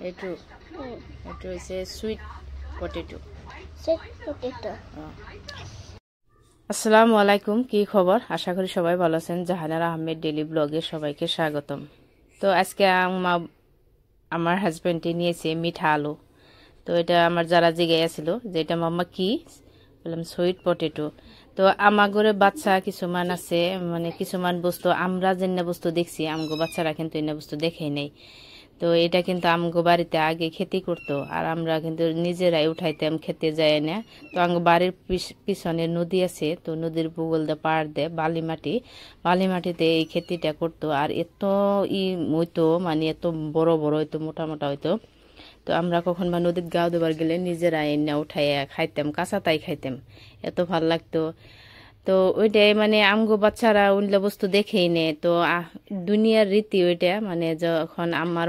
এইটো এইটো হৈছে সুইট পটেটো। আসসালামু আলাইকুম, কি খবর? আশা করি সবাই ভালো আছেন। জাহানারা আহমেদ ডেইলি ব্লগে সবাইকে স্বাগতম। তো আজকে আমার হাজবেন্ডে নিয়েছে মিঠা আলু। তো এটা আমার যারা জিজ্ঞাসা ছিল যে এটা মাম্মা কি, বললাম সুইট পটেটো। তো আমার ঘরে বাচ্চা কিছুমান আছে, মানে কিছুমান বস্তু আমরা যে বস্তু দেখছি আমগো বাচ্চারা কিন্তু এনে বস্তু দেখেই নেই। তো এটা কিন্তু আমগো বাড়িতে আগে খেতে করতো, আর আমরা কিন্তু নিজেরাই উঠাইতাম খেতে যায় না। তো আমগো বাড়ির পিছনে নদী আছে, তো নদীর ভূগোল দিয়ে পাড় দেয় বালি মাটিতে এই খেতিটা করতো। আর এত হইতো, মানে এত বড় বড় হইতো, মোটা মোটা হইতো। তো আমরা কখন বা নদীর গাও দেবার গেলে নিজেরাই এনে উঠাইয়া খাইতাম, কাঁচা তাই খাইতাম, এত ভাল লাগতো। তো ওইটাই মানে আমগো বাচ্চারা ওইগুলা বস্তু দেখেই নে। তো দুনিয়ার রীতি ওইটা, মানে যখন আমার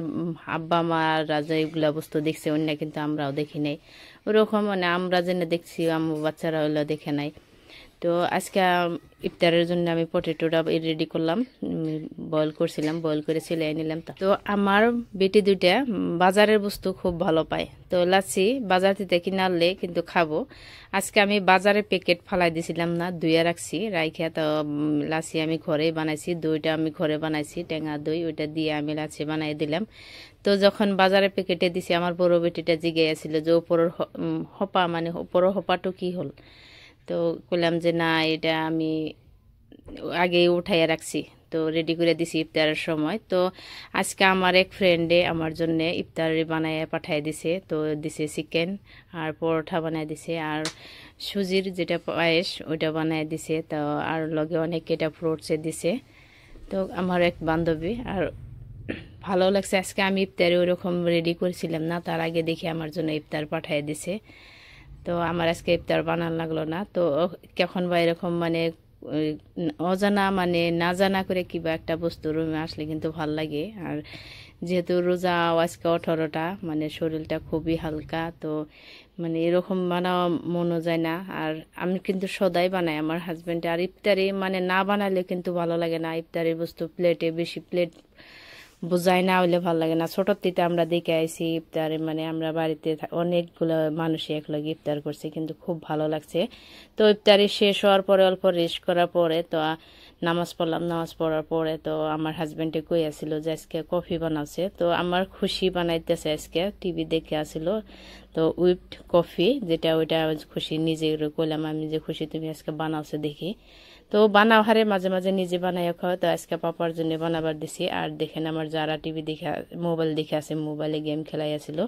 আব্বা মারা যে এগুলা বস্তু দেখছে অন্য, কিন্তু আমরাও দেখি নাই ওরকম, মানে আমরা যেন দেখছি আম্মু বাচ্চারা ওইগুলো দেখে নাই। তো আজকে ইফতারের জন্য আমি পটেটোটা রেডি করলাম, বয়েল করছিলাম, বয়েল করে ছিলে নিলাম। তো আমার বেটি দুইটা বাজারের বস্তু খুব ভালো পায়, তো লাচ্ছি বাজার থেকে কিনে আনলে কিন্তু খাবো। আজকে আমি বাজারে প্যাকেট ফালাই দিছিলাম না, ধুয়ে রাখছি রাইখা। তো লাচ্ছি আমি ঘরেই বানাইছি, দইটা আমি ঘরে বানাইছি, টেঙা দই, ওইটা দিয়ে আমি লাচ্ছি বানাই দিলাম। তো যখন বাজারে প্যাকেটে দিছি, আমার বড় বেটিটা জিগে আসছিল যে উপরের হপা, মানে উপরের হপাটো কি হল। তো বললাম যে না, এটা আমি আগে উঠাইয়া রাখছি, তো রেডি করে দিছি ইফতারের সময়। তো আজকে আমার এক ফ্রেন্ডে আমার জন্য ইফতারি বানাইয়া পাঠাই দিছে। তো দিছে চিকেন আর পরোটা বানাই দিছে, আর সুজির যেটা পায়েস ওইটা বানাই দিছে। তো আর লগে অনেক এটা ফ্রুটসে দিছে। তো আমার এক বান্ধবী, আর ভালো লাগছে। আজকে আমি ইফতারে ওরকম রেডি করেছিলাম না, তার আগে দেখে আমার জন্য ইফতার পাঠিয়ে দিছে। তো আমার আজকে ইফতার বানান লাগলো না। তো কখন বা এরকম মানে অজানা, মানে না জানা করে কিবা একটা বস্তু রুমে আসলে কিন্তু ভাল লাগে। আর যেহেতু রোজা আজকে 18টা, মানে শরীরটা খুবই হালকা, তো মানে এরকম বানাওয়া মনও যায় না। আর আমি কিন্তু সদাই বানাই আমার হাজবেন্ডে। আর ইফতারি মানে না বানালে কিন্তু ভালো লাগে না, ইফতারি বস্তু প্লেটে বেশি প্লেট বোঝাই না হইলে ভালো লাগে না। ছোটোর থেকে আমরা দেখে আইছি ইফতারে, মানে আমরা বাড়িতে অনেকগুলো মানুষই একলগে ইফতার করছি, কিন্তু খুব ভালো লাগছে। তো ইফতারি শেষ হওয়ার পরে অল্প রেস্ট করার পরে তো নামাজ পড়লাম। নামাজ পড়ার পরে তো আমার হাজবেন্ডে কই আসছিল যে আজকে কফি বানাচ্ছে। তো আমার খুশি বানাইতেছে, আজকে টিভি দেখে আসছিল। তো উইপড কফি যেটা, ওইটা খুশি নিজে কইলাম আমি যে খুশি তুমি আজকে বানাওছে দেখি। তো বানাও হারে মাঝে মাঝে নিজে বানাইয়া খাওয়া। তো আজকে পাপার জন্য বানাবার দিছি। আর দেখেন আমার যারা টিভি দেখে, মোবাইল দেখে আছে, মোবাইলে গেম খেলাই আছিল।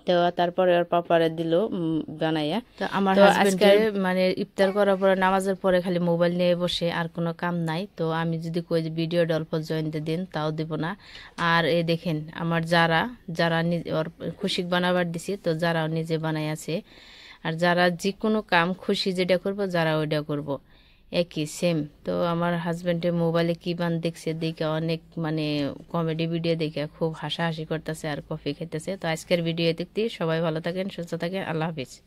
তো তারপরে ওর পাপারে দিল বানাইয়া। তো আমার আজকে মানে ইফতার করার পরে নামাজের পরে খালি মোবাইল নিয়ে বসে, আর কোনো কাম নাই। তো আমি যদি কই ভিডিও অল্প জয়েন দিন, তাও দিব না। আর এই দেখেন আমার যারা ওর খুশি বানাবার দিছি, তো যারাও নিজে বানাই আছে। আর যারা যে কোনো কাম খুশি যেটা করবো, যারা ওইটা করবো একই সেম। তো আমার হাজবেন্ডের মোবাইলে কি বান দেখছে, দেখে অনেক মানে কমেডি ভিডিও দেখে খুব হাসাহাসি করতেছে আর কফি খেতেছে। তো আজকের ভিডিও দেখতে সবাই ভালো থাকেন, সুস্থ থাকেন, আল্লাহ হাফিজ।